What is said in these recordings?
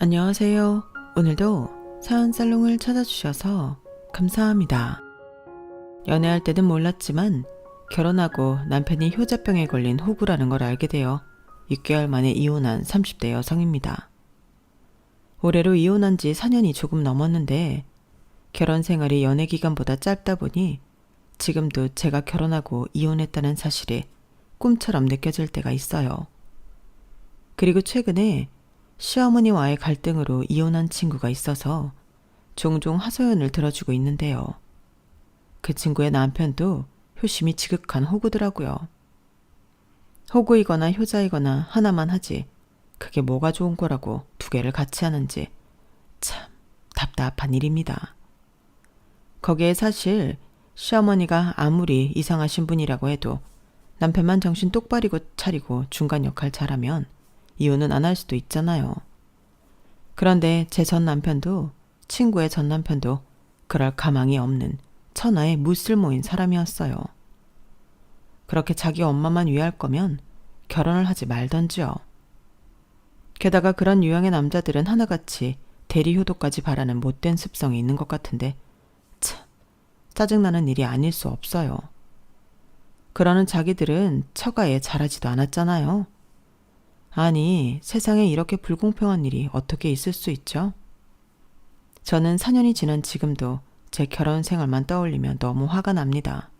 안녕하세요. 오늘도 사연 살롱을 찾아주셔서 감사합니다. 연애할 때는 몰랐지만 결혼하고 남편이 효자병에 걸린 호구라는 걸 알게 되어 6개월 만에 이혼한 30대 여성입니다. 올해로 이혼한 지 4년이 조금 넘었는데 결혼 생활이 연애 기간보다 짧다 보니 지금도 제가 결혼하고 이혼했다는 사실이 꿈처럼 느껴질 때가 있어요. 그리고 최근에 시어머니와의 갈등으로 이혼한 친구가 있어서 종종 하소연을 들어주고 있는데요. 그 친구의 남편도 효심이 지극한 호구더라고요. 호구이거나 효자이거나 하나만 하지 그게 뭐가 좋은 거라고 두 개를 같이 하는지 참 답답한 일입니다. 거기에 사실 시어머니가 아무리 이상하신 분이라고 해도 남편만 정신 똑바로 차리고 중간 역할 잘하면 이혼은 안 할 수도 있잖아요. 그런데 제 전 남편도 친구의 전 남편도 그럴 가망이 없는 천하의 무쓸모인 사람이었어요. 그렇게 자기 엄마만 위할 거면 결혼을 하지 말던지요. 게다가 그런 유형의 남자들은 하나같이 대리효도까지 바라는 못된 습성이 있는 것 같은데 참 짜증나는 일이 아닐 수 없어요. 그러는 자기들은 처가에 잘하지도 않았잖아요. 아니, 세상에 이렇게 불공평한 일이 어떻게 있을 수 있죠? 저는 4년이 지난 지금도 제 결혼 생활만 떠올리면 너무 화가 납니다.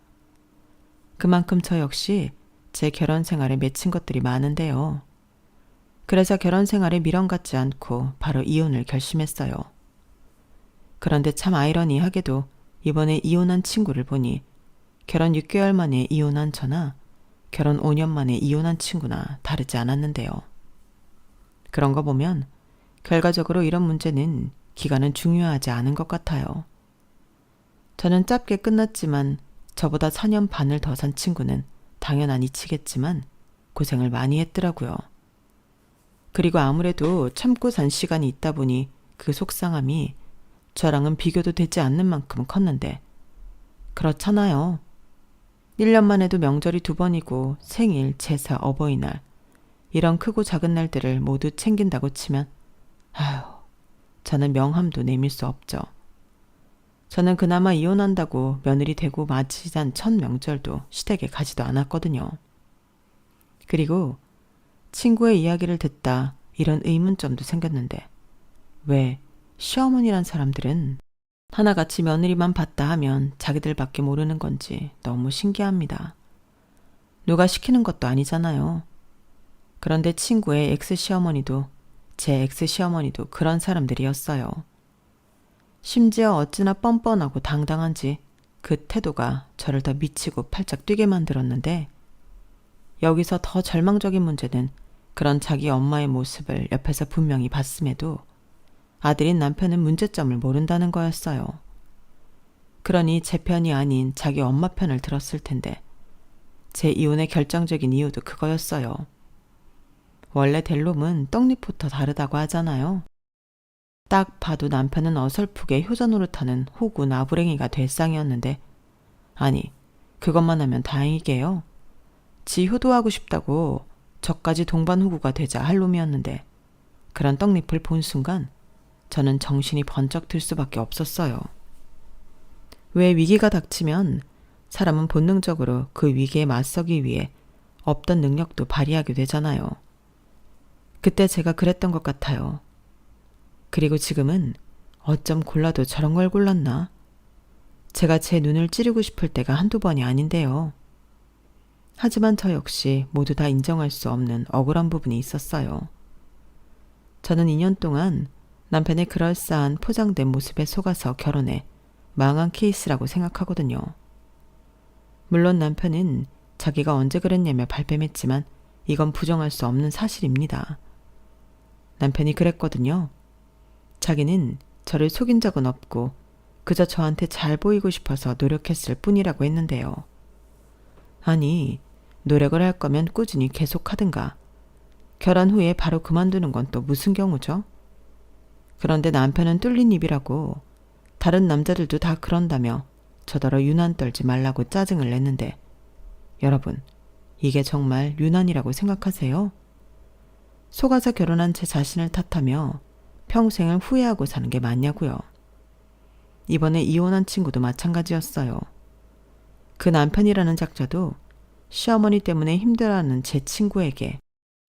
그만큼 저 역시 제 결혼 생활에 맺힌 것들이 많은데요. 그래서 결혼 생활에 미련 갖지 않고 바로 이혼을 결심했어요. 그런데 참 아이러니하게도 이번에 이혼한 친구를 보니 결혼 6개월 만에 이혼한 저나 결혼 5년 만에 이혼한 친구나 다르지 않았는데요. 그런 거 보면 결과적으로 이런 문제는 기간은 중요하지 않은 것 같아요. 저는 짧게 끝났지만 저보다 4년 반을 더 산 친구는 당연한 이치겠지만 고생을 많이 했더라고요. 그리고 아무래도 참고 산 시간이 있다 보니 그 속상함이 저랑은 비교도 되지 않는 만큼 컸는데 그렇잖아요. 1년만 해도 명절이 2번이고 생일, 제사, 어버이날 이런 크고 작은 날들을 모두 챙긴다고 치면 아휴, 저는 명함도 내밀 수 없죠. 저는 그나마 이혼한다고 며느리 되고 맞이한 첫 명절도 시댁에 가지도 않았거든요. 그리고 친구의 이야기를 듣다 이런 의문점도 생겼는데 왜 시어머니란 사람들은 하나같이 며느리만 봤다 하면 자기들밖에 모르는 건지 너무 신기합니다. 누가 시키는 것도 아니잖아요. 그런데 친구의 엑스시어머니도 제 엑스시어머니도 그런 사람들이었어요. 심지어 어찌나 뻔뻔하고 당당한지 그 태도가 저를 더 미치고 팔짝 뛰게 만들었는데 여기서 더 절망적인 문제는 그런 자기 엄마의 모습을 옆에서 분명히 봤음에도 아들인 남편은 문제점을 모른다는 거였어요. 그러니 제 편이 아닌 자기 엄마 편을 들었을 텐데 제 이혼의 결정적인 이유도 그거였어요. 원래 될 놈은 떡잎부터 다르다고 하잖아요. 딱 봐도 남편은 어설프게 효자 노릇하는 호구 나부랭이가 될 상이었는데 아니 그것만 하면 다행이게요. 지 효도하고 싶다고 저까지 동반 호구가 되자 할 놈이었는데 그런 떡잎을 본 순간 저는 정신이 번쩍 들 수밖에 없었어요. 왜 위기가 닥치면 사람은 본능적으로 그 위기에 맞서기 위해 없던 능력도 발휘하게 되잖아요. 그때 제가 그랬던 것 같아요. 그리고 지금은 어쩜 골라도 저런 걸 골랐나? 제가 제 눈을 찌르고 싶을 때가 한두 번이 아닌데요. 하지만 저 역시 모두 다 인정할 수 없는 억울한 부분이 있었어요. 저는 2년 동안 남편의 그럴싸한 포장된 모습에 속아서 결혼해 망한 케이스라고 생각하거든요. 물론 남편은 자기가 언제 그랬냐며 발뺌했지만 이건 부정할 수 없는 사실입니다. 남편이 그랬거든요. 자기는 저를 속인 적은 없고 그저 저한테 잘 보이고 싶어서 노력했을 뿐이라고 했는데요. 아니, 노력을 할 거면 꾸준히 계속하든가. 결혼 후에 바로 그만두는 건 또 무슨 경우죠? 그런데 남편은 뚫린 입이라고 다른 남자들도 다 그런다며 저더러 유난 떨지 말라고 짜증을 냈는데 여러분, 이게 정말 유난이라고 생각하세요? 속아서 결혼한 제 자신을 탓하며 평생을 후회하고 사는 게 맞냐고요. 이번에 이혼한 친구도 마찬가지였어요. 그 남편이라는 작자도 시어머니 때문에 힘들어하는 제 친구에게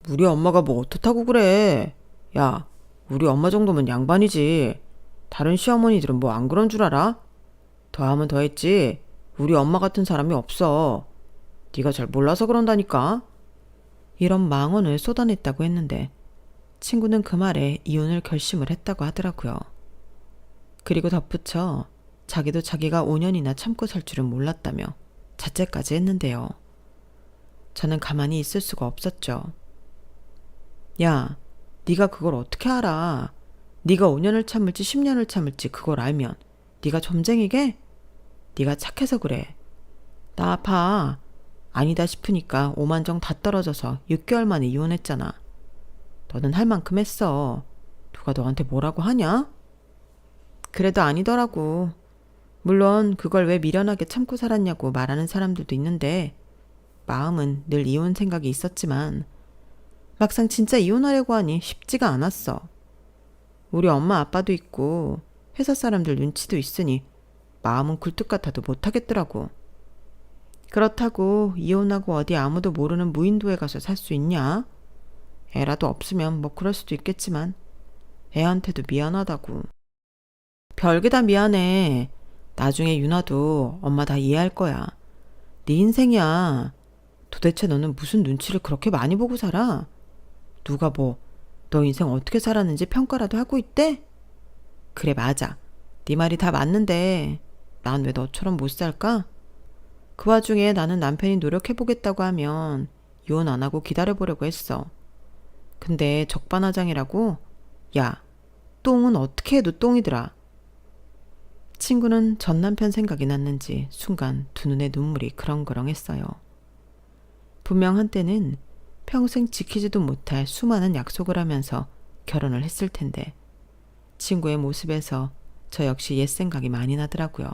우리 엄마가 뭐 어떻다고 그래. 야, 우리 엄마 정도면 양반이지. 다른 시어머니들은 뭐 안 그런 줄 알아? 더하면 더했지. 우리 엄마 같은 사람이 없어. 네가 잘 몰라서 그런다니까. 이런 망언을 쏟아냈다고 했는데 친구는 그 말에 이혼을 결심을 했다고 하더라고요. 그리고 덧붙여 자기도 자기가 5년이나 참고 살 줄은 몰랐다며 자책까지 했는데요. 저는 가만히 있을 수가 없었죠. 야, 네가 그걸 어떻게 알아? 네가 5년을 참을지 10년을 참을지 그걸 알면 네가 점쟁이게? 네가 착해서 그래. 나 아파. 아니다 싶으니까 오만정 다 떨어져서 6개월 만에 이혼했잖아. 너는 할 만큼 했어. 누가 너한테 뭐라고 하냐? 그래도 아니더라고. 물론 그걸 왜 미련하게 참고 살았냐고 말하는 사람들도 있는데 마음은 늘 이혼 생각이 있었지만 막상 진짜 이혼하려고 하니 쉽지가 않았어. 우리 엄마 아빠도 있고 회사 사람들 눈치도 있으니 마음은 굴뚝 같아도 못하겠더라고. 그렇다고 이혼하고 어디 아무도 모르는 무인도에 가서 살 수 있냐? 애라도 없으면 뭐 그럴 수도 있겠지만 애한테도 미안하다고. 별게 다 미안해. 나중에 유나도 엄마 다 이해할 거야. 네 인생이야. 도대체 너는 무슨 눈치를 그렇게 많이 보고 살아? 누가 뭐 너 인생 어떻게 살았는지 평가라도 하고 있대? 그래 맞아. 네 말이 다 맞는데 난 왜 너처럼 못 살까? 그 와중에 나는 남편이 노력해보겠다고 하면 이혼 안 하고 기다려보려고 했어. 근데 적반하장이라고? 야, 똥은 어떻게 해도 똥이더라. 친구는 전 남편 생각이 났는지 순간 두 눈에 눈물이 그렁그렁했어요. 분명 한때는 평생 지키지도 못할 수많은 약속을 하면서 결혼을 했을 텐데 친구의 모습에서 저 역시 옛 생각이 많이 나더라고요.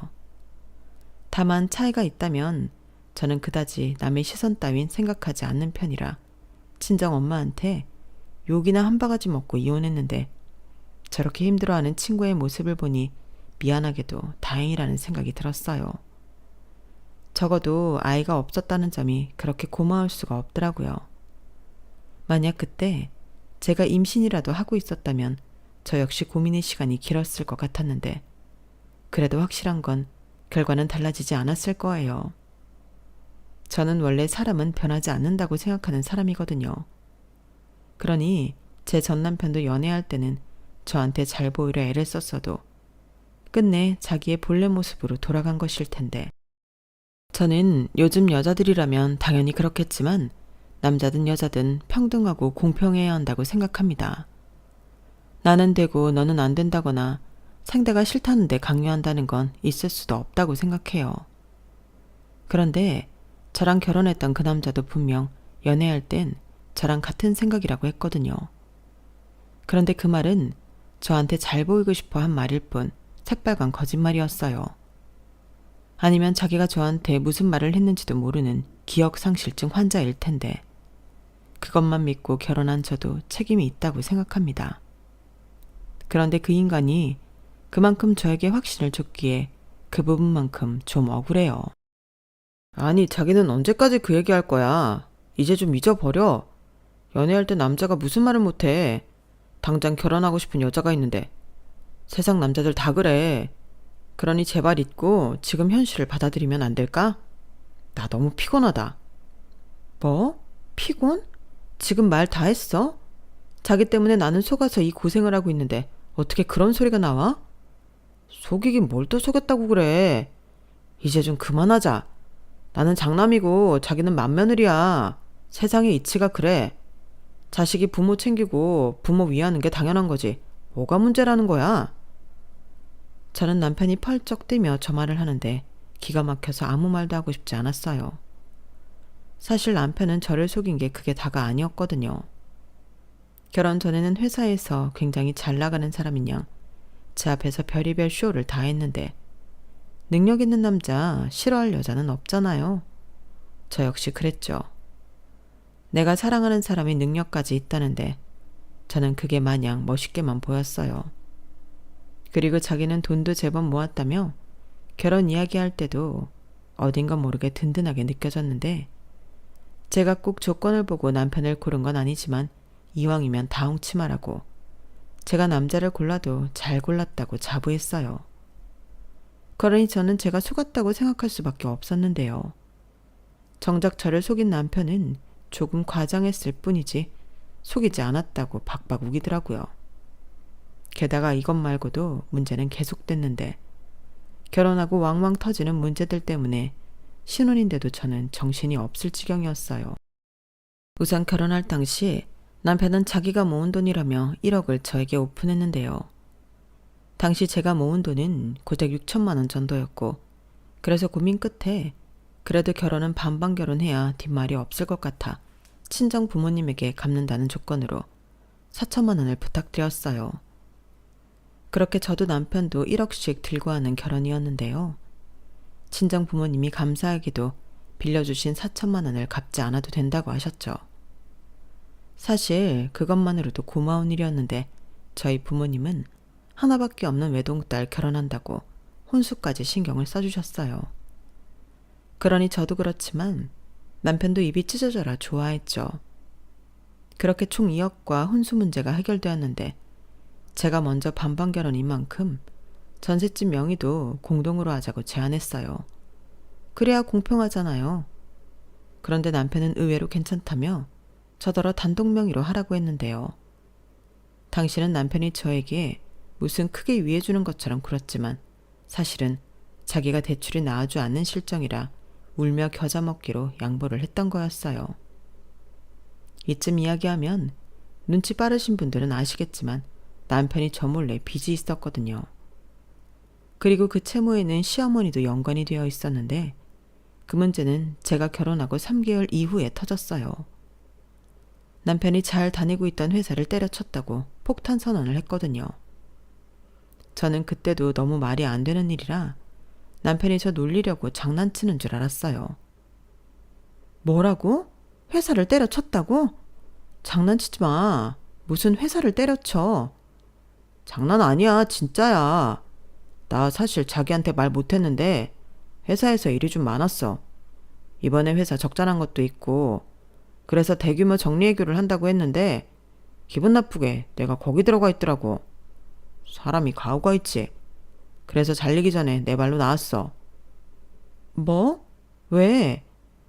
다만 차이가 있다면 저는 그다지 남의 시선 따윈 생각하지 않는 편이라 친정 엄마한테 욕이나 한 바가지 먹고 이혼했는데 저렇게 힘들어하는 친구의 모습을 보니 미안하게도 다행이라는 생각이 들었어요. 적어도 아이가 없었다는 점이 그렇게 고마울 수가 없더라고요. 만약 그때 제가 임신이라도 하고 있었다면 저 역시 고민의 시간이 길었을 것 같았는데 그래도 확실한 건 결과는 달라지지 않았을 거예요. 저는 원래 사람은 변하지 않는다고 생각하는 사람이거든요. 그러니 제 전 남편도 연애할 때는 저한테 잘 보이려 애를 썼어도 끝내 자기의 본래 모습으로 돌아간 것일 텐데 저는 요즘 여자들이라면 당연히 그렇겠지만 남자든 여자든 평등하고 공평해야 한다고 생각합니다. 나는 되고 너는 안 된다거나 상대가 싫다는데 강요한다는 건 있을 수도 없다고 생각해요. 그런데 저랑 결혼했던 그 남자도 분명 연애할 땐 저랑 같은 생각이라고 했거든요. 그런데 그 말은 저한테 잘 보이고 싶어 한 말일 뿐 새빨간 거짓말이었어요. 아니면 자기가 저한테 무슨 말을 했는지도 모르는 기억상실증 환자일 텐데 그것만 믿고 결혼한 저도 책임이 있다고 생각합니다. 그런데 그 인간이 그만큼 저에게 확신을 줬기에 그 부분만큼 좀 억울해요. 아니 자기는 언제까지 그 얘기할 거야. 이제 좀 잊어버려. 연애할 때 남자가 무슨 말을 못해. 당장 결혼하고 싶은 여자가 있는데 세상 남자들 다 그래. 그러니 제발 잊고 지금 현실을 받아들이면 안 될까? 나 너무 피곤하다. 뭐? 피곤? 지금 말 다 했어? 자기 때문에 나는 속아서 이 고생을 하고 있는데 어떻게 그런 소리가 나와? 속이긴 뭘 또 속였다고 그래. 이제 좀 그만하자. 나는 장남이고 자기는 맏며느리야. 세상의 이치가 그래. 자식이 부모 챙기고 부모 위하는 게 당연한 거지. 뭐가 문제라는 거야? 저는 남편이 펄쩍 뛰며 저 말을 하는데 기가 막혀서 아무 말도 하고 싶지 않았어요. 사실 남편은 저를 속인 게 그게 다가 아니었거든요. 결혼 전에는 회사에서 굉장히 잘 나가는 사람인 양 제 앞에서 별의별 쇼를 다 했는데 능력 있는 남자 싫어할 여자는 없잖아요. 저 역시 그랬죠. 내가 사랑하는 사람이 능력까지 있다는데 저는 그게 마냥 멋있게만 보였어요. 그리고 자기는 돈도 제법 모았다며 결혼 이야기할 때도 어딘가 모르게 든든하게 느껴졌는데 제가 꼭 조건을 보고 남편을 고른 건 아니지만 이왕이면 다 엉치마라고 제가 남자를 골라도 잘 골랐다고 자부했어요. 그러니 저는 제가 속았다고 생각할 수밖에 없었는데요. 정작 저를 속인 남편은 조금 과장했을 뿐이지 속이지 않았다고 박박 우기더라고요. 게다가 이것 말고도 문제는 계속됐는데 결혼하고 왕왕 터지는 문제들 때문에 신혼인데도 저는 정신이 없을 지경이었어요. 우선 결혼할 당시 남편은 자기가 모은 돈이라며 1억을 저에게 오픈했는데요. 당시 제가 모은 돈은 고작 6천만 원 정도였고 그래서 고민 끝에 그래도 결혼은 반반 결혼해야 뒷말이 없을 것 같아 친정 부모님에게 갚는다는 조건으로 4천만 원을 부탁드렸어요. 그렇게 저도 남편도 1억씩 들고 하는 결혼이었는데요. 친정 부모님이 감사하게도 빌려주신 4천만 원을 갚지 않아도 된다고 하셨죠. 사실 그것만으로도 고마운 일이었는데 저희 부모님은 하나밖에 없는 외동딸 결혼한다고 혼수까지 신경을 써주셨어요. 그러니 저도 그렇지만 남편도 입이 찢어져라 좋아했죠. 그렇게 총 2억과 혼수 문제가 해결되었는데 제가 먼저 반반 결혼인 만큼 전셋집 명의도 공동으로 하자고 제안했어요. 그래야 공평하잖아요. 그런데 남편은 의외로 괜찮다며 저더러 단독 명의로 하라고 했는데요. 당신은 남편이 저에게 무슨 크게 위해주는 것처럼 굴었지만 사실은 자기가 대출이 나아주 않는 실정이라 울며 겨자 먹기로 양보를 했던 거였어요. 이쯤 이야기하면 눈치 빠르신 분들은 아시겠지만 남편이 저 몰래 빚이 있었거든요. 그리고 그 채무에는 시어머니도 연관이 되어 있었는데 그 문제는 제가 결혼하고 3개월 이후에 터졌어요. 남편이 잘 다니고 있던 회사를 때려쳤다고 폭탄 선언을 했거든요. 저는 그때도 너무 말이 안 되는 일이라 남편이 저 놀리려고 장난치는 줄 알았어요. 뭐라고? 회사를 때려쳤다고? 장난치지 마. 무슨 회사를 때려쳐. 장난 아니야, 진짜야. 나 사실 자기한테 말 못했는데 회사에서 일이 좀 많았어. 이번에 회사 적자난 것도 있고 그래서 대규모 정리해고를 한다고 했는데 기분 나쁘게 내가 거기 들어가 있더라고. 사람이 가오가 있지. 그래서 잘리기 전에 내 발로 나왔어. 뭐? 왜?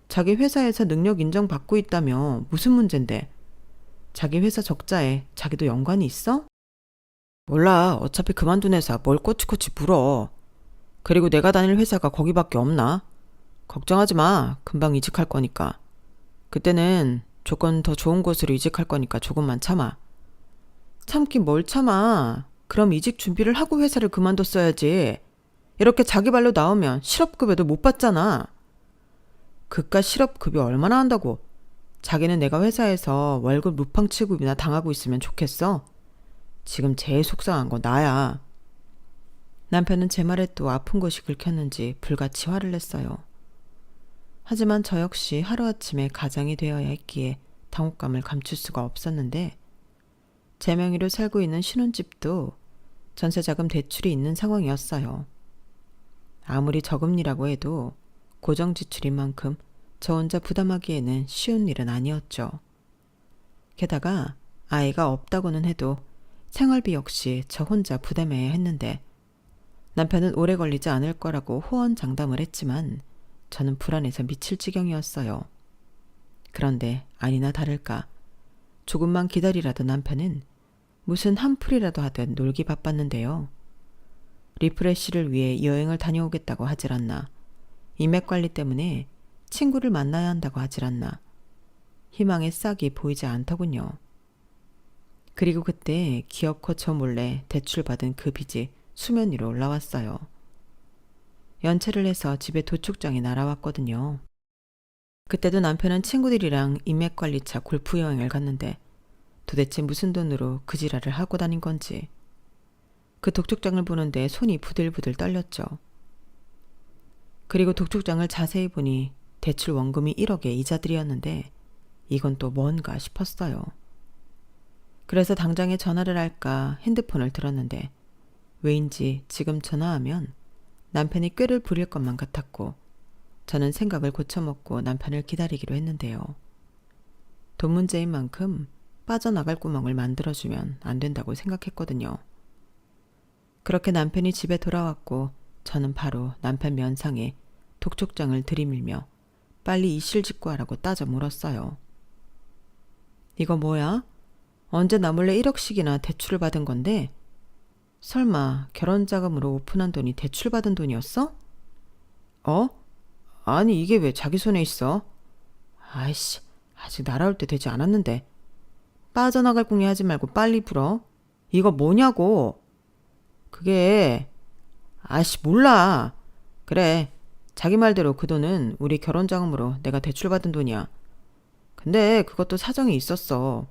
자기 회사에서 능력 인정받고 있다며 무슨 문제인데? 자기 회사 적자에 자기도 연관이 있어? 몰라. 어차피 그만둔 회사 뭘 꼬치꼬치 물어. 그리고 내가 다닐 회사가 거기밖에 없나? 걱정하지 마. 금방 이직할 거니까. 그때는 조건 더 좋은 곳으로 이직할 거니까 조금만 참아. 참긴 뭘 참아. 그럼 이직 준비를 하고 회사를 그만뒀어야지. 이렇게 자기 발로 나오면 실업급여도 못 받잖아. 그깟 실업급여 얼마나 한다고. 자기는 내가 회사에서 월급 루팡 취급이나 당하고 있으면 좋겠어. 지금 제일 속상한 건 나야. 남편은 제 말에 또 아픈 곳이 긁혔는지 불같이 화를 냈어요. 하지만 저 역시 하루아침에 가장이 되어야 했기에 당혹감을 감출 수가 없었는데 제 명의로 살고 있는 신혼집도 전세자금 대출이 있는 상황이었어요. 아무리 저금리라고 해도 고정지출인 만큼 저 혼자 부담하기에는 쉬운 일은 아니었죠. 게다가 아이가 없다고는 해도 생활비 역시 저 혼자 부담해야 했는데 남편은 오래 걸리지 않을 거라고 호언장담을 했지만 저는 불안해서 미칠 지경이었어요. 그런데 아니나 다를까 조금만 기다리라던 남편은 무슨 한풀이라도 하듯 놀기 바빴는데요. 리프레시를 위해 여행을 다녀오겠다고 하질 않나, 인맥 관리 때문에 친구를 만나야 한다고 하질 않나, 희망의 싹이 보이지 않더군요. 그리고 그때 기어코 저 몰래 대출받은 그 빚이 수면 위로 올라왔어요. 연체를 해서 집에 도축장이 날아왔거든요. 그때도 남편은 친구들이랑 인맥관리차 골프 여행을 갔는데 도대체 무슨 돈으로 그 지랄을 하고 다닌 건지 그 독촉장을 보는데 손이 부들부들 떨렸죠. 그리고 독촉장을 자세히 보니 대출 원금이 1억의 이자들이었는데 이건 또 뭔가 싶었어요. 그래서 당장에 전화를 할까 핸드폰을 들었는데 왜인지 지금 전화하면 남편이 꾀를 부릴 것만 같았고 저는 생각을 고쳐먹고 남편을 기다리기로 했는데요. 돈 문제인 만큼 빠져나갈 구멍을 만들어주면 안 된다고 생각했거든요. 그렇게 남편이 집에 돌아왔고 저는 바로 남편 면상에 독촉장을 들이밀며 빨리 이실직고 하라고 따져 물었어요. 이거 뭐야? 언제 나 몰래 1억씩이나 대출을 받은 건데? 설마 결혼자금으로 오픈한 돈이 대출받은 돈이었어? 어? 아니 이게 왜 자기 손에 있어? 아이씨, 아직 날아올 때 되지 않았는데. 빠져나갈 궁리 하지 말고 빨리 풀어. 이거 뭐냐고. 그게 아이씨 몰라. 그래, 자기 말대로 그 돈은 우리 결혼자금으로 내가 대출받은 돈이야. 근데 그것도 사정이 있었어.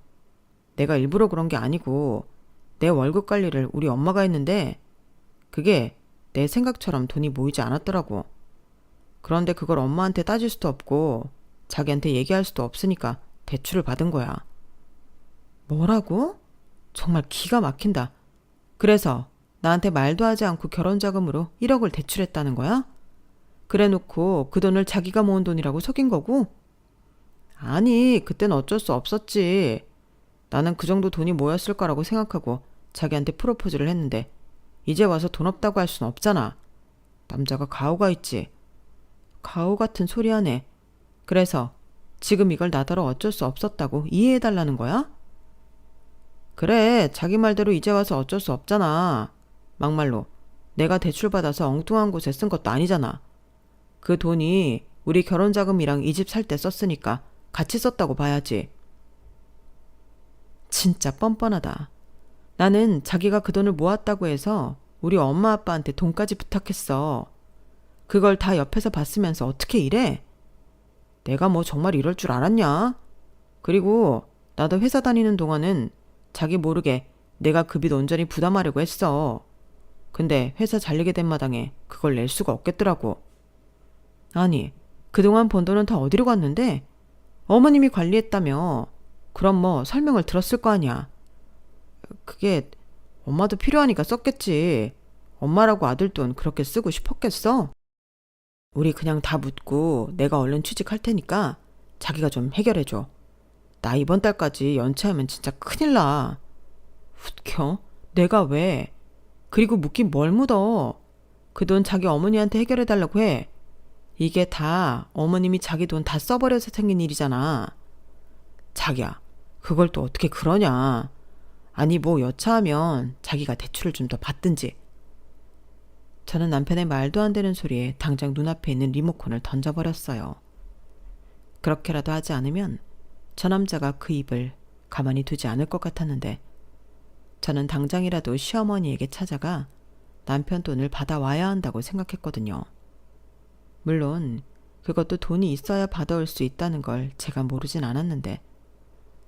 내가 일부러 그런 게 아니고 내 월급 관리를 우리 엄마가 했는데 그게 내 생각처럼 돈이 모이지 않았더라고. 그런데 그걸 엄마한테 따질 수도 없고 자기한테 얘기할 수도 없으니까 대출을 받은 거야. 뭐라고? 정말 기가 막힌다. 그래서 나한테 말도 하지 않고 결혼자금으로 1억을 대출했다는 거야? 그래놓고 그 돈을 자기가 모은 돈이라고 속인 거고? 아니, 그땐 어쩔 수 없었지. 나는 그 정도 돈이 모였을 거라고 생각하고 자기한테 프로포즈를 했는데 이제 와서 돈 없다고 할 순 없잖아. 남자가 가오가 있지. 가오 같은 소리 하네. 그래서 지금 이걸 나더러 어쩔 수 없었다고 이해해달라는 거야? 그래, 자기 말대로 이제 와서 어쩔 수 없잖아. 막말로 내가 대출받아서 엉뚱한 곳에 쓴 것도 아니잖아. 그 돈이 우리 결혼자금이랑 이 집 살 때 썼으니까 같이 썼다고 봐야지. 진짜 뻔뻔하다. 나는 자기가 그 돈을 모았다고 해서 우리 엄마 아빠한테 돈까지 부탁했어. 그걸 다 옆에서 봤으면서 어떻게 이래? 내가 뭐 정말 이럴 줄 알았냐? 그리고 나도 회사 다니는 동안은 자기 모르게 내가 그 빚 온전히 부담하려고 했어. 근데 회사 잘리게 된 마당에 그걸 낼 수가 없겠더라고. 아니, 그동안 번 돈은 다 어디로 갔는데? 어머님이 관리했다며. 그럼 뭐 설명을 들었을 거 아니야. 그게 엄마도 필요하니까 썼겠지. 엄마라고 아들 돈 그렇게 쓰고 싶었겠어? 우리 그냥 다 묻고 내가 얼른 취직할 테니까 자기가 좀 해결해줘. 나 이번 달까지 연체하면 진짜 큰일 나. 웃겨? 내가 왜? 그리고 묻긴 뭘 묻어. 그 돈 자기 어머니한테 해결해달라고 해. 이게 다 어머님이 자기 돈 다 써버려서 생긴 일이잖아. 자기야, 그걸 또 어떻게 그러냐. 아니 뭐 여차하면 자기가 대출을 좀 더 받든지. 저는 남편의 말도 안 되는 소리에 당장 눈앞에 있는 리모컨을 던져버렸어요. 그렇게라도 하지 않으면 저 남자가 그 입을 가만히 두지 않을 것 같았는데 저는 당장이라도 시어머니에게 찾아가 남편 돈을 받아와야 한다고 생각했거든요. 물론 그것도 돈이 있어야 받아올 수 있다는 걸 제가 모르진 않았는데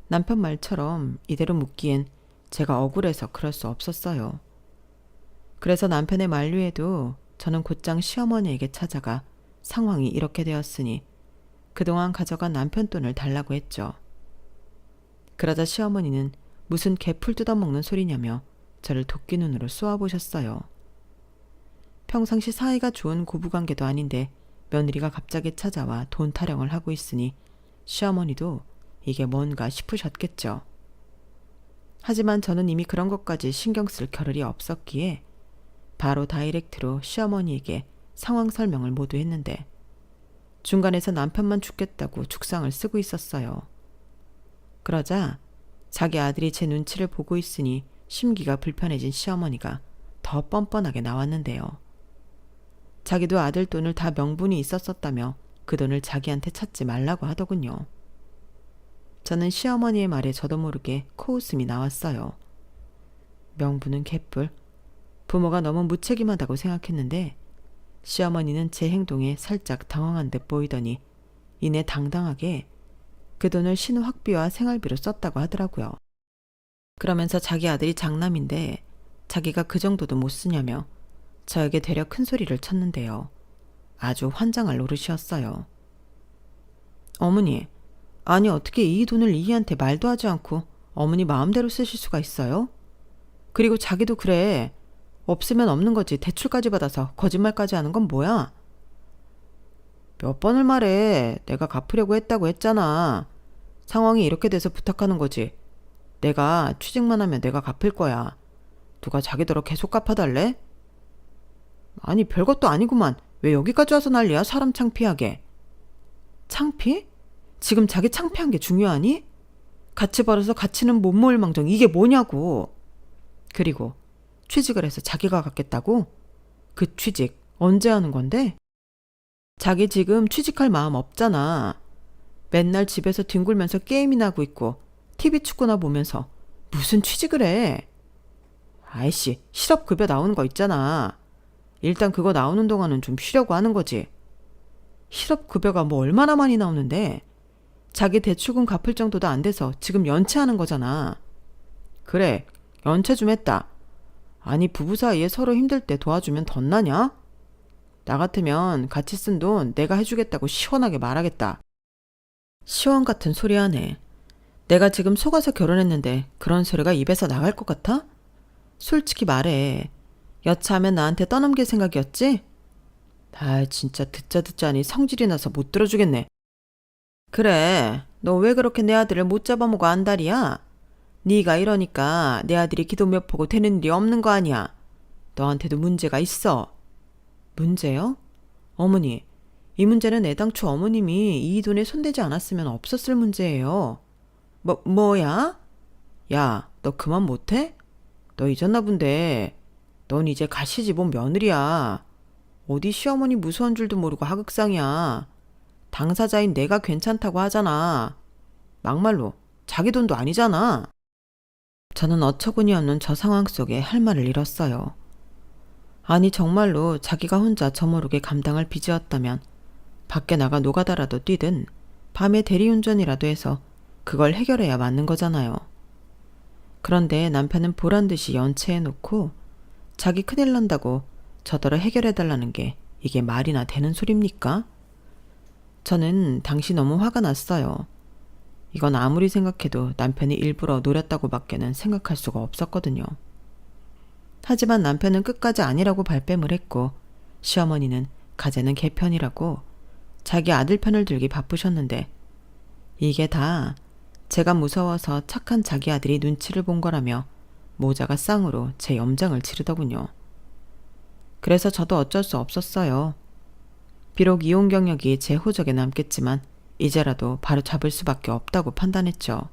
남편 말처럼 이대로 묻기엔 제가 억울해서 그럴 수 없었어요. 그래서 남편의 만류에도 저는 곧장 시어머니에게 찾아가 상황이 이렇게 되었으니 그동안 가져간 남편 돈을 달라고 했죠. 그러자 시어머니는 무슨 개풀 뜯어먹는 소리냐며 저를 도끼 눈으로 쏘아보셨어요. 평상시 사이가 좋은 고부관계도 아닌데 며느리가 갑자기 찾아와 돈 타령을 하고 있으니 시어머니도 이게 뭔가 싶으셨겠죠. 하지만 저는 이미 그런 것까지 신경 쓸 겨를이 없었기에 바로 다이렉트로 시어머니에게 상황 설명을 모두 했는데 중간에서 남편만 죽겠다고 죽상을 쓰고 있었어요. 그러자 자기 아들이 제 눈치를 보고 있으니 심기가 불편해진 시어머니가 더 뻔뻔하게 나왔는데요. 자기도 아들 돈을 다 명분이 있었었다며 그 돈을 자기한테 찾지 말라고 하더군요. 저는 시어머니의 말에 저도 모르게 코웃음이 나왔어요. 명분은 개뿔. 부모가 너무 무책임하다고 생각했는데 시어머니는 제 행동에 살짝 당황한 듯 보이더니 이내 당당하게 그 돈을 신혼학비와 생활비로 썼다고 하더라고요. 그러면서 자기 아들이 장남인데 자기가 그 정도도 못 쓰냐며 저에게 되려 큰 소리를 쳤는데요. 아주 환장할 노릇이었어요. 어머니, 아니 어떻게 이 돈을 이희한테 말도 하지 않고 어머니 마음대로 쓰실 수가 있어요? 그리고 자기도 그래. 없으면 없는 거지. 대출까지 받아서 거짓말까지 하는 건 뭐야? 몇 번을 말해. 내가 갚으려고 했다고 했잖아. 상황이 이렇게 돼서 부탁하는 거지. 내가 취직만 하면 내가 갚을 거야. 누가 자기더러 계속 갚아달래? 아니 별것도 아니구만. 왜 여기까지 와서 난리야? 사람 창피하게. 창피? 지금 자기 창피한 게 중요하니? 같이 벌어서 같이는 못 모을 망정 이게 뭐냐고. 그리고 취직을 해서 자기가 갖겠다고? 그 취직 언제 하는 건데? 자기 지금 취직할 마음 없잖아. 맨날 집에서 뒹굴면서 게임이나 하고 있고 TV 축구나 보면서 무슨 취직을 해? 아이씨, 실업급여 나오는 거 있잖아. 일단 그거 나오는 동안은 좀 쉬려고 하는 거지. 실업급여가 뭐 얼마나 많이 나오는데 자기 대출금 갚을 정도도 안 돼서 지금 연체하는 거잖아. 그래, 연체 좀 했다. 아니 부부 사이에 서로 힘들 때 도와주면 덧나냐? 나 같으면 같이 쓴 돈 내가 해주겠다고 시원하게 말하겠다. 시원 같은 소리 하네. 내가 지금 속아서 결혼했는데 그런 소리가 입에서 나갈 것 같아? 솔직히 말해. 여차하면 나한테 떠넘길 생각이었지? 아 진짜 듣자니 성질이 나서 못 들어주겠네. 그래, 너 왜 그렇게 내 아들을 못 잡아먹어 안달이야? 네가 이러니까 내 아들이 기도 몇 포고 되는 일이 없는 거 아니야. 너한테도 문제가 있어. 문제요? 어머니, 이 문제는 애당초 어머님이 이 돈에 손대지 않았으면 없었을 문제예요. 뭐야? 야, 너 그만 못해? 너 잊었나 본데. 넌 이제 가시집 온 며느리야. 어디 시어머니 무서운 줄도 모르고 하극상이야. 당사자인 내가 괜찮다고 하잖아. 막말로 자기 돈도 아니잖아. 저는 어처구니없는 저 상황 속에 할 말을 잃었어요. 아니 정말로 자기가 혼자 저모르게 감당할 빚이었다면 밖에 나가 노가다라도 뛰든 밤에 대리운전이라도 해서 그걸 해결해야 맞는 거잖아요. 그런데 남편은 보란듯이 연체해놓고 자기 큰일 난다고 저더러 해결해달라는 게 이게 말이나 되는 소립니까? 저는 당시 너무 화가 났어요. 이건 아무리 생각해도 남편이 일부러 노렸다고 밖에는 생각할 수가 없었거든요. 하지만 남편은 끝까지 아니라고 발뺌을 했고 시어머니는 가재는 개편이라고 자기 아들 편을 들기 바쁘셨는데 이게 다 제가 무서워서 착한 자기 아들이 눈치를 본 거라며 모자가 쌍으로 제 염장을 치르더군요. 그래서 저도 어쩔 수 없었어요. 비록 이혼 경력이 제 호적에 남겠지만 이제라도 바로 잡을 수밖에 없다고 판단했죠.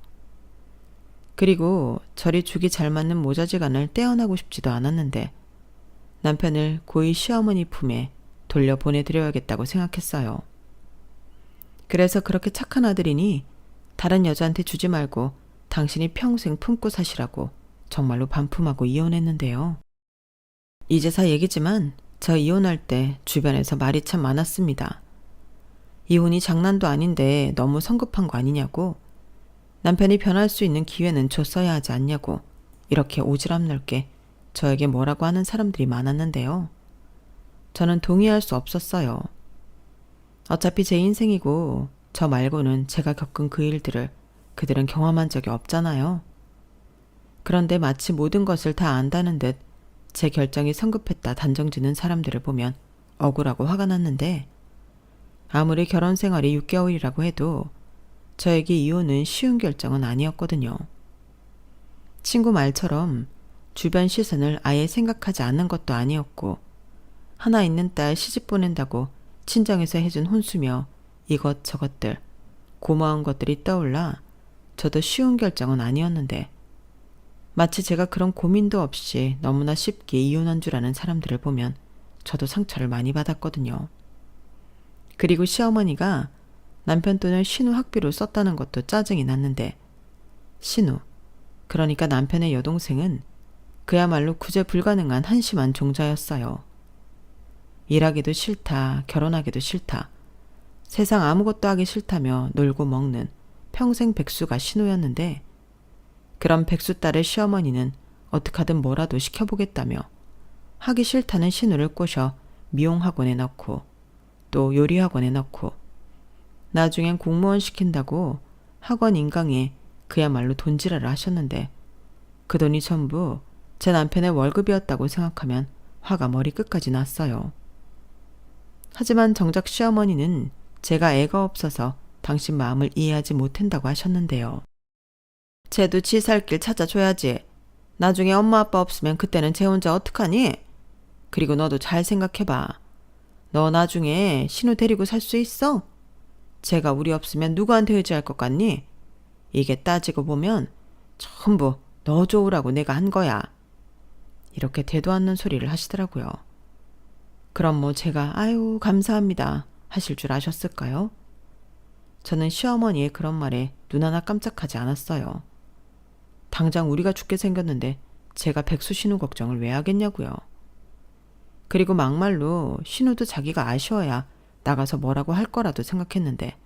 그리고 저리 죽이 잘 맞는 모자지간을 떼어나고 싶지도 않았는데 남편을 고이 시어머니 품에 돌려보내드려야겠다고 생각했어요. 그래서 그렇게 착한 아들이니 다른 여자한테 주지 말고 당신이 평생 품고 사시라고 정말로 반품하고 이혼했는데요. 이제사 얘기지만 저 이혼할 때 주변에서 말이 참 많았습니다. 이혼이 장난도 아닌데 너무 성급한 거 아니냐고, 남편이 변할 수 있는 기회는 줬어야 하지 않냐고 이렇게 오지랖 넓게 저에게 뭐라고 하는 사람들이 많았는데요. 저는 동의할 수 없었어요. 어차피 제 인생이고 저 말고는 제가 겪은 그 일들을 그들은 경험한 적이 없잖아요. 그런데 마치 모든 것을 다 안다는 듯 제 결정이 성급했다 단정지는 사람들을 보면 억울하고 화가 났는데 아무리 결혼 생활이 6개월이라고 해도 저에게 이혼은 쉬운 결정은 아니었거든요. 친구 말처럼 주변 시선을 아예 생각하지 않는 것도 아니었고 하나 있는 딸 시집 보낸다고 친정에서 해준 혼수며 이것저것들 고마운 것들이 떠올라 저도 쉬운 결정은 아니었는데 마치 제가 그런 고민도 없이 너무나 쉽게 이혼한 줄 아는 사람들을 보면 저도 상처를 많이 받았거든요. 그리고 시어머니가 남편 돈을 신우 학비로 썼다는 것도 짜증이 났는데 신우, 그러니까 남편의 여동생은 그야말로 구제 불가능한 한심한 종자였어요. 일하기도 싫다, 결혼하기도 싫다, 세상 아무것도 하기 싫다며 놀고 먹는 평생 백수가 신우였는데 그런 백수 딸의 시어머니는 어떡하든 뭐라도 시켜보겠다며 하기 싫다는 신우를 꼬셔 미용학원에 넣고 또 요리학원에 넣고 나중엔 공무원 시킨다고 학원 인강에 그야말로 돈지랄을 하셨는데 그 돈이 전부 제 남편의 월급이었다고 생각하면 화가 머리 끝까지 났어요. 하지만 정작 시어머니는 제가 애가 없어서 당신 마음을 이해하지 못한다고 하셨는데요. 쟤도 지 살 길 찾아줘야지. 나중에 엄마 아빠 없으면 그때는 쟤 혼자 어떡하니? 그리고 너도 잘 생각해봐. 너 나중에 신우 데리고 살 수 있어? 쟤가 우리 없으면 누구한테 의지할 것 같니? 이게 따지고 보면 전부 너 좋으라고 내가 한 거야. 이렇게 되도 않는 소리를 하시더라고요. 그럼 뭐 제가 아유 감사합니다 하실 줄 아셨을까요? 저는 시어머니의 그런 말에 눈 하나 깜짝하지 않았어요. 당장 우리가 죽게 생겼는데 제가 백수 신우 걱정을 왜 하겠냐고요. 그리고 막말로 신우도 자기가 아쉬워야 나가서 뭐라고 할 거라도 생각했는데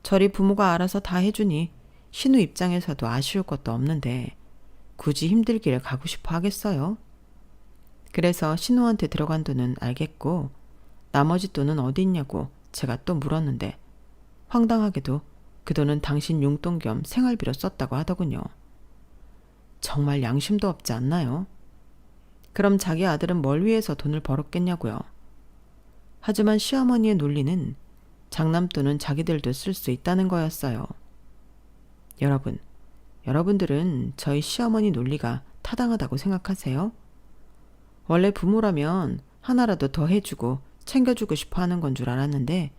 저리 부모가 알아서 다 해주니 신우 입장에서도 아쉬울 것도 없는데 굳이 힘들기를 가고 싶어 하겠어요? 그래서 신우한테 들어간 돈은 알겠고 나머지 돈은 어디 있냐고 제가 또 물었는데 황당하게도 그 돈은 당신 용돈 겸 생활비로 썼다고 하더군요. 정말 양심도 없지 않나요? 그럼 자기 아들은 뭘 위해서 돈을 벌었겠냐고요. 하지만 시어머니의 논리는 장남돈은 자기들도 쓸 수 있다는 거였어요. 여러분들은 저희 시어머니 논리가 타당하다고 생각하세요? 원래 부모라면 하나라도 더 해주고 챙겨주고 싶어 하는 건 줄 알았는데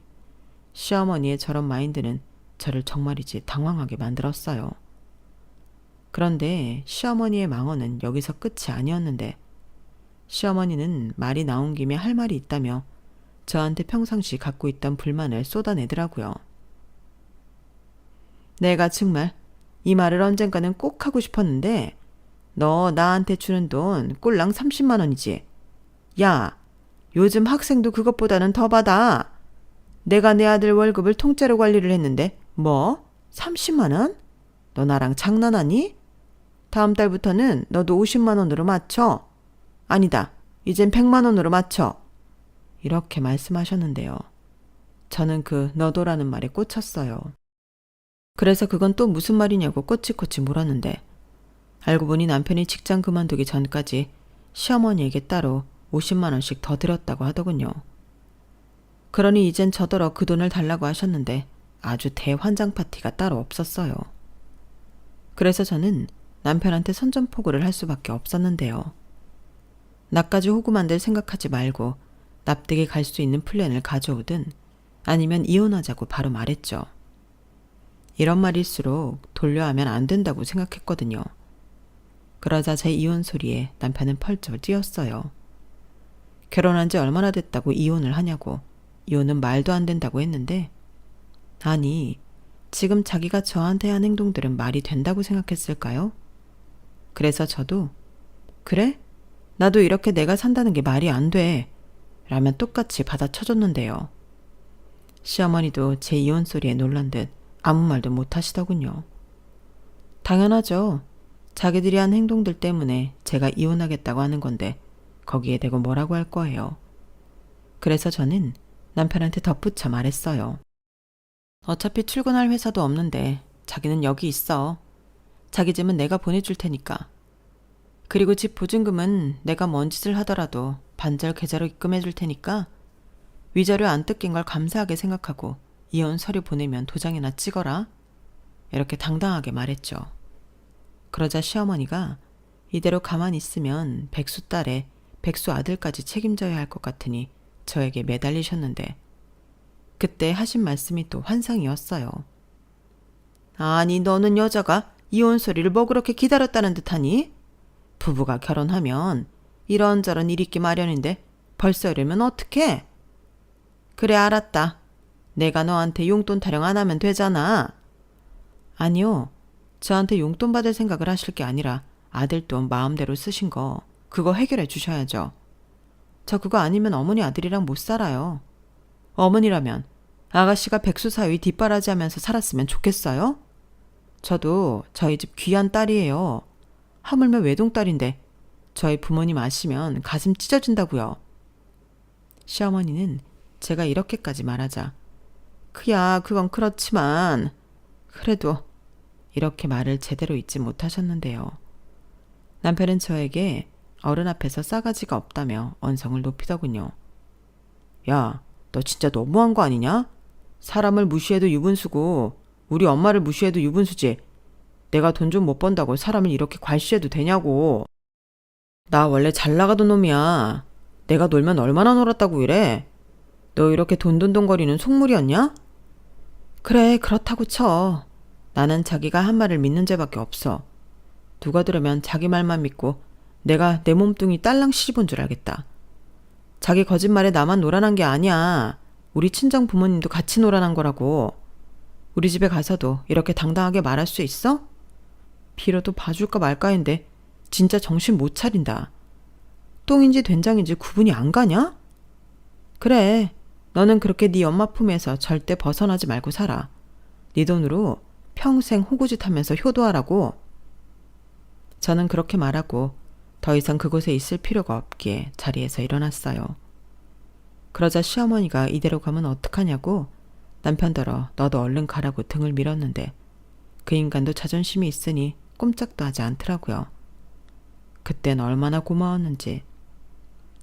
시어머니의 저런 마인드는 저를 정말이지 당황하게 만들었어요. 그런데 시어머니의 망언은 여기서 끝이 아니었는데 시어머니는 말이 나온 김에 할 말이 있다며 저한테 평상시 갖고 있던 불만을 쏟아내더라고요. 내가 정말 이 말을 언젠가는 꼭 하고 싶었는데 너 나한테 주는 돈 꼴랑 30만 원이지. 야, 요즘 학생도 그것보다는 더 받아. 내가 내 아들 월급을 통째로 관리를 했는데 뭐? 30만 원? 너 나랑 장난하니? 다음 달부터는 너도 50만 원으로 맞춰. 아니다. 이젠 100만 원으로 맞춰. 이렇게 말씀하셨는데요. 저는 그 너도라는 말에 꽂혔어요. 그래서 그건 또 무슨 말이냐고 꼬치꼬치 물었는데 알고 보니 남편이 직장 그만두기 전까지 시어머니에게 따로 50만 원씩 더 드렸다고 하더군요. 그러니 이젠 저더러 그 돈을 달라고 하셨는데 아주 대환장 파티가 따로 없었어요. 그래서 저는 남편한테 선전포고를 할 수밖에 없었는데요. 나까지 호구 만들 생각하지 말고 납득이 갈 수 있는 플랜을 가져오든 아니면 이혼하자고 바로 말했죠. 이런 말일수록 돌려하면 안 된다고 생각했거든요. 그러자 제 이혼 소리에 남편은 펄쩍 뛰었어요. 결혼한 지 얼마나 됐다고 이혼을 하냐고, 이혼은 말도 안 된다고 했는데 아니, 지금 자기가 저한테 한 행동들은 말이 된다고 생각했을까요? 그래서 저도 그래? 나도 이렇게 내가 산다는 게 말이 안 돼. 라면 똑같이 받아쳐줬는데요. 시어머니도 제 이혼 소리에 놀란 듯 아무 말도 못 하시더군요. 당연하죠. 자기들이 한 행동들 때문에 제가 이혼하겠다고 하는 건데 거기에 대고 뭐라고 할 거예요. 그래서 저는 남편한테 덧붙여 말했어요. 어차피 출근할 회사도 없는데 자기는 여기 있어. 자기 집은 내가 보내줄 테니까. 그리고 집 보증금은 내가 뭔 짓을 하더라도 반절 계좌로 입금해 줄 테니까 위자료 안 뜯긴 걸 감사하게 생각하고 이혼 서류 보내면 도장이나 찍어라. 이렇게 당당하게 말했죠. 그러자 시어머니가 이대로 가만히 있으면 백수 딸에 백수 아들까지 책임져야 할 것 같으니 저에게 매달리셨는데 그때 하신 말씀이 또 환상이었어요. 아니 너는 여자가 이혼 소리를 뭐 그렇게 기다렸다는 듯하니? 부부가 결혼하면 이런저런 일 있기 마련인데 벌써 이러면 어떡해? 그래 알았다. 내가 너한테 용돈 타령 안 하면 되잖아. 아니요. 저한테 용돈 받을 생각을 하실 게 아니라 아들 돈 마음대로 쓰신 거 그거 해결해 주셔야죠. 저 그거 아니면 어머니 아들이랑 못 살아요. 어머니라면 아가씨가 백수 사위 뒷바라지하면서 살았으면 좋겠어요? 저도 저희 집 귀한 딸이에요. 하물며 외동딸인데 저희 부모님 아시면 가슴 찢어진다고요. 시어머니는 제가 이렇게까지 말하자 그야 그건 그렇지만 그래도 이렇게 말을 제대로 잊지 못하셨는데요. 남편은 저에게 어른 앞에서 싸가지가 없다며 언성을 높이더군요. 야, 너 진짜 너무한 거 아니냐? 사람을 무시해도 유분수고 우리 엄마를 무시해도 유분수지. 내가 돈 좀 못 번다고 사람을 이렇게 괄시해도 되냐고. 나 원래 잘 나가던 놈이야. 내가 놀면 얼마나 놀았다고 이래. 너 이렇게 돈돈돈거리는 속물이었냐? 그래, 그렇다고 쳐. 나는 자기가 한 말을 믿는 죄밖에 없어. 누가 들으면 자기 말만 믿고 내가 내 몸뚱이 딸랑 시집온 줄 알겠다. 자기 거짓말에 나만 놀아난 게 아니야. 우리 친정 부모님도 같이 놀아난 거라고. 우리 집에 가서도 이렇게 당당하게 말할 수 있어? 빌어도 봐줄까 말까인데 진짜 정신 못 차린다. 똥인지 된장인지 구분이 안 가냐? 그래, 너는 그렇게 네 엄마 품에서 절대 벗어나지 말고 살아. 네 돈으로 평생 호구짓 하면서 효도하라고. 저는 그렇게 말하고 더 이상 그곳에 있을 필요가 없기에 자리에서 일어났어요. 그러자 시어머니가 이대로 가면 어떡하냐고 남편더러 너도 얼른 가라고 등을 밀었는데 그 인간도 자존심이 있으니 꼼짝도 하지 않더라고요. 그땐 얼마나 고마웠는지.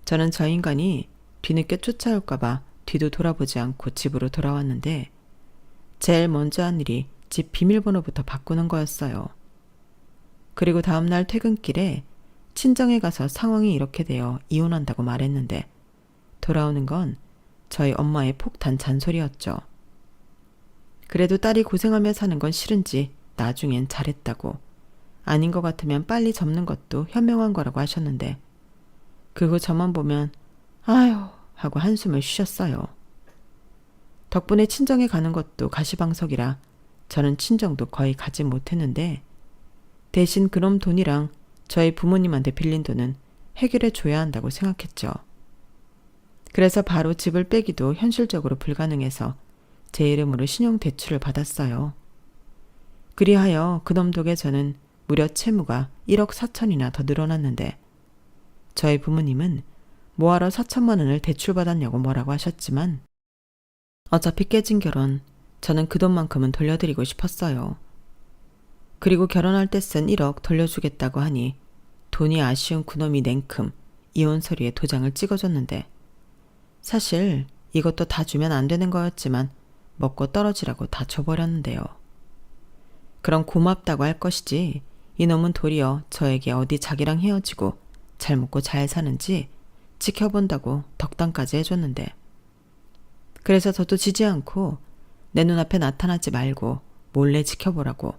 저는 저 인간이 뒤늦게 쫓아올까봐 뒤도 돌아보지 않고 집으로 돌아왔는데 제일 먼저 한 일이 집 비밀번호부터 바꾸는 거였어요. 그리고 다음날 퇴근길에 친정에 가서 상황이 이렇게 되어 이혼한다고 말했는데 돌아오는 건 저희 엄마의 폭탄 잔소리였죠. 그래도 딸이 고생하며 사는 건 싫은지 나중엔 잘했다고, 아닌 것 같으면 빨리 접는 것도 현명한 거라고 하셨는데 그 후 저만 보면 아휴 하고 한숨을 쉬셨어요. 덕분에 친정에 가는 것도 가시방석이라 저는 친정도 거의 가지 못했는데 대신 그놈 돈이랑 저희 부모님한테 빌린 돈은 해결해 줘야 한다고 생각했죠. 그래서 바로 집을 빼기도 현실적으로 불가능해서 제 이름으로 신용대출을 받았어요. 그리하여 그놈 덕에 저는 무려 채무가 1억 4천이나 더 늘어났는데 저희 부모님은 뭐하러 4천만 원을 대출받았냐고 뭐라고 하셨지만 어차피 깨진 결혼, 저는 그 돈만큼은 돌려드리고 싶었어요. 그리고 결혼할 때 쓴 1억 돌려주겠다고 하니 돈이 아쉬운 그놈이 냉큼 이혼 서류에 도장을 찍어줬는데 사실 이것도 다 주면 안 되는 거였지만 먹고 떨어지라고 다 줘버렸는데요. 그럼 고맙다고 할 것이지 이놈은 도리어 저에게 어디 자기랑 헤어지고 잘 먹고 잘 사는지 지켜본다고 덕담까지 해줬는데 그래서 저도 지지 않고 내 눈앞에 나타나지 말고 몰래 지켜보라고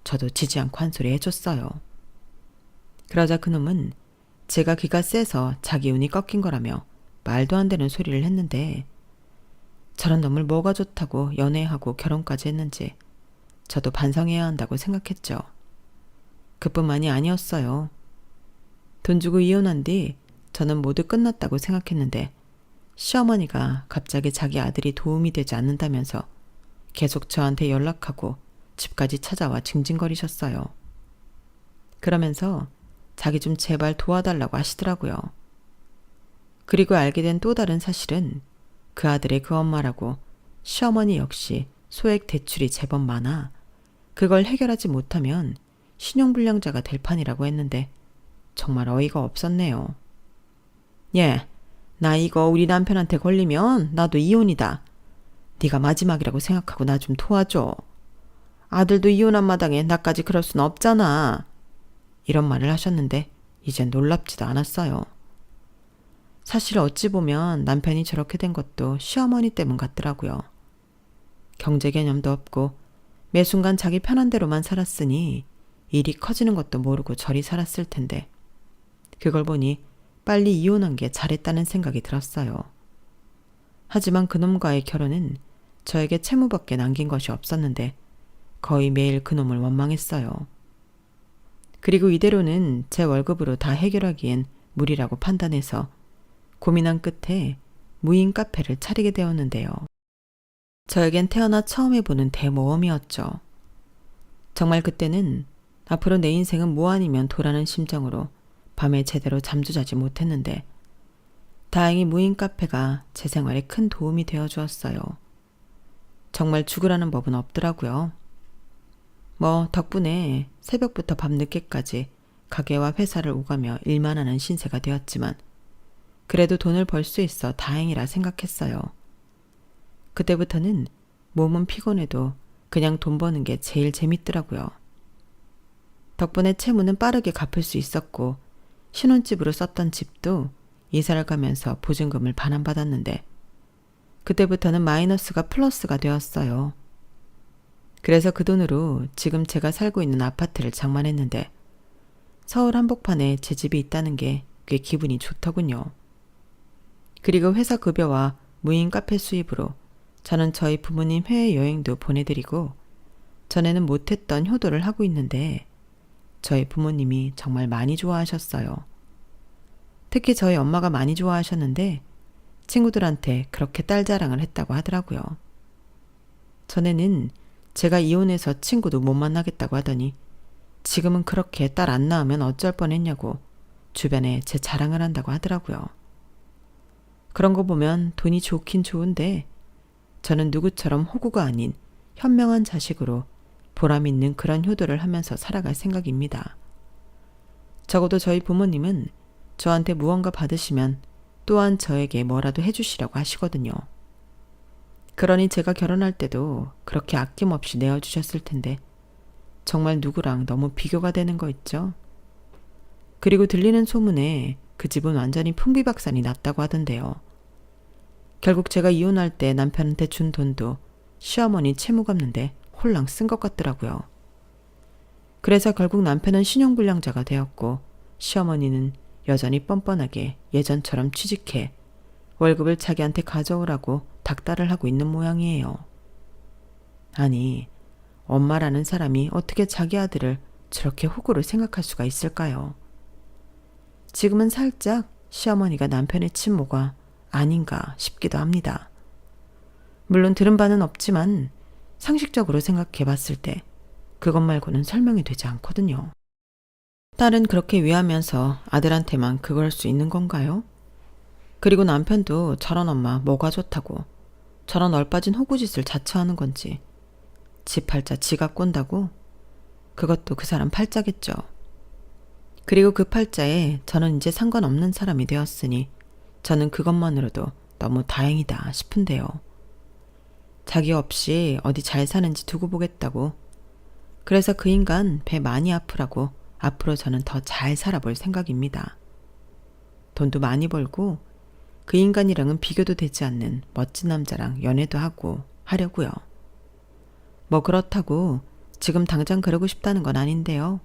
저도 지지 않고 한 소리 해줬어요. 그러자 그놈은 제가 기가 세서 자기 운이 꺾인 거라며 말도 안 되는 소리를 했는데 저런 놈을 뭐가 좋다고 연애하고 결혼까지 했는지 저도 반성해야 한다고 생각했죠. 그뿐만이 아니었어요. 돈 주고 이혼한 뒤 저는 모두 끝났다고 생각했는데 시어머니가 갑자기 자기 아들이 도움이 되지 않는다면서 계속 저한테 연락하고 집까지 찾아와 징징거리셨어요. 그러면서 자기 좀 제발 도와달라고 하시더라고요. 그리고 알게 된 또 다른 사실은 그 아들의 그 엄마라고 시어머니 역시 소액 대출이 제법 많아 그걸 해결하지 못하면 신용불량자가 될 판이라고 했는데 정말 어이가 없었네요. 예, 나 이거 우리 남편한테 걸리면 나도 이혼이다. 네가 마지막이라고 생각하고 나 좀 도와줘. 아들도 이혼한 마당에 나까지 그럴 순 없잖아. 이런 말을 하셨는데 이젠 놀랍지도 않았어요. 사실 어찌 보면 남편이 저렇게 된 것도 시어머니 때문 같더라고요. 경제 개념도 없고 매 순간 자기 편한 대로만 살았으니 일이 커지는 것도 모르고 저리 살았을 텐데 그걸 보니 빨리 이혼한 게 잘했다는 생각이 들었어요. 하지만 그놈과의 결혼은 저에게 채무밖에 남긴 것이 없었는데 거의 매일 그놈을 원망했어요. 그리고 이대로는 제 월급으로 다 해결하기엔 무리라고 판단해서 고민한 끝에 무인 카페를 차리게 되었는데요. 저에겐 태어나 처음 해보는 대모험이었죠. 정말 그때는 앞으로 내 인생은 뭐 아니면 도라는 심정으로 밤에 제대로 잠도 자지 못했는데 다행히 무인 카페가 제 생활에 큰 도움이 되어 주었어요. 정말 죽으라는 법은 없더라고요. 뭐 덕분에 새벽부터 밤늦게까지 가게와 회사를 오가며 일만 하는 신세가 되었지만 그래도 돈을 벌 수 있어 다행이라 생각했어요. 그때부터는 몸은 피곤해도 그냥 돈 버는 게 제일 재밌더라고요. 덕분에 채무는 빠르게 갚을 수 있었고 신혼집으로 썼던 집도 이사를 가면서 보증금을 반환받았는데 그때부터는 마이너스가 플러스가 되었어요. 그래서 그 돈으로 지금 제가 살고 있는 아파트를 장만했는데 서울 한복판에 제 집이 있다는 게 꽤 기분이 좋더군요. 그리고 회사 급여와 무인 카페 수입으로 저는 저희 부모님 해외여행도 보내드리고 전에는 못했던 효도를 하고 있는데 저희 부모님이 정말 많이 좋아하셨어요. 특히 저희 엄마가 많이 좋아하셨는데 친구들한테 그렇게 딸 자랑을 했다고 하더라고요. 전에는 제가 이혼해서 친구도 못 만나겠다고 하더니 지금은 그렇게 딸 안 낳으면 어쩔 뻔했냐고 주변에 제 자랑을 한다고 하더라고요. 그런 거 보면 돈이 좋긴 좋은데 저는 누구처럼 호구가 아닌 현명한 자식으로 보람 있는 그런 효도를 하면서 살아갈 생각입니다. 적어도 저희 부모님은 저한테 무언가 받으시면 또한 저에게 뭐라도 해주시라고 하시거든요. 그러니 제가 결혼할 때도 그렇게 아낌없이 내어주셨을 텐데 정말 누구랑 너무 비교가 되는 거 있죠? 그리고 들리는 소문에 그 집은 완전히 풍비박산이 났다고 하던데요. 결국 제가 이혼할 때 남편한테 준 돈도 시어머니 채무 갚는데 홀랑 쓴 것 같더라고요. 그래서 결국 남편은 신용불량자가 되었고 시어머니는 여전히 뻔뻔하게 예전처럼 취직해 월급을 자기한테 가져오라고 닥달을 하고 있는 모양이에요. 아니, 엄마라는 사람이 어떻게 자기 아들을 저렇게 호구로 생각할 수가 있을까요? 지금은 살짝 시어머니가 남편의 친모가 아닌가 싶기도 합니다. 물론 들은 바는 없지만 상식적으로 생각해 봤을 때 그것 말고는 설명이 되지 않거든요. 딸은 그렇게 위하면서 아들한테만 그걸 할 수 있는 건가요? 그리고 남편도 저런 엄마 뭐가 좋다고 저런 얼빠진 호구짓을 자처하는 건지 지 팔자 지가 꼰다고? 그것도 그 사람 팔자겠죠. 그리고 그 팔자에 저는 이제 상관없는 사람이 되었으니 저는 그것만으로도 너무 다행이다 싶은데요. 자기 없이 어디 잘 사는지 두고 보겠다고. 그래서 그 인간 배 많이 아프라고 앞으로 저는 더 잘 살아볼 생각입니다. 돈도 많이 벌고 그 인간이랑은 비교도 되지 않는 멋진 남자랑 연애도 하고 하려고요. 뭐 그렇다고 지금 당장 그러고 싶다는 건 아닌데요.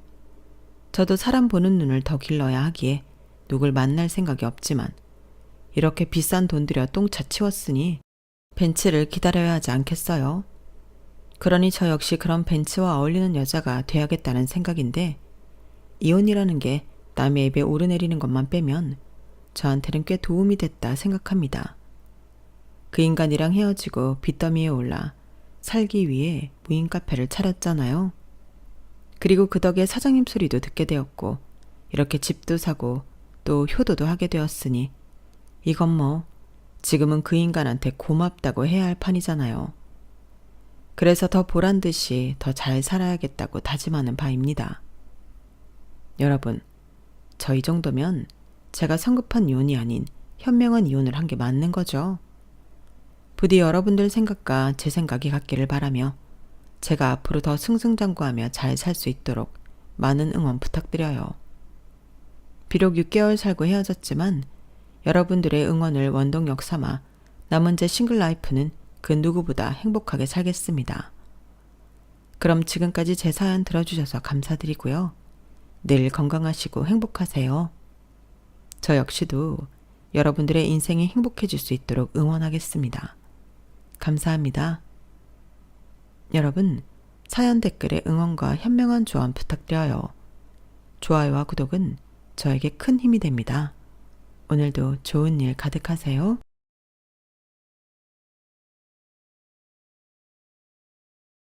저도 사람 보는 눈을 더 길러야 하기에 누굴 만날 생각이 없지만 이렇게 비싼 돈 들여 똥차 치웠으니 벤츠를 기다려야 하지 않겠어요? 그러니 저 역시 그런 벤츠와 어울리는 여자가 돼야겠다는 생각인데 이혼이라는 게 남의 입에 오르내리는 것만 빼면 저한테는 꽤 도움이 됐다 생각합니다. 그 인간이랑 헤어지고 빚더미에 올라 살기 위해 무인 카페를 차렸잖아요. 그리고 그 덕에 사장님 소리도 듣게 되었고 이렇게 집도 사고 또 효도도 하게 되었으니 이건 뭐 지금은 그 인간한테 고맙다고 해야 할 판이잖아요. 그래서 더 보란듯이 더 잘 살아야겠다고 다짐하는 바입니다. 여러분, 저 이 정도면 제가 성급한 이혼이 아닌 현명한 이혼을 한 게 맞는 거죠. 부디 여러분들 생각과 제 생각이 같기를 바라며 제가 앞으로 더 승승장구하며 잘 살 수 있도록 많은 응원 부탁드려요. 비록 6개월 살고 헤어졌지만 여러분들의 응원을 원동력 삼아 남은 제 싱글 라이프는 그 누구보다 행복하게 살겠습니다. 그럼 지금까지 제 사연 들어주셔서 감사드리고요. 늘 건강하시고 행복하세요. 저 역시도 여러분들의 인생이 행복해질 수 있도록 응원하겠습니다. 감사합니다. 여러분, 사연 댓글에 응원과 현명한 조언 부탁드려요. 좋아요와 구독은 저에게 큰 힘이 됩니다. 오늘도 좋은 일 가득하세요.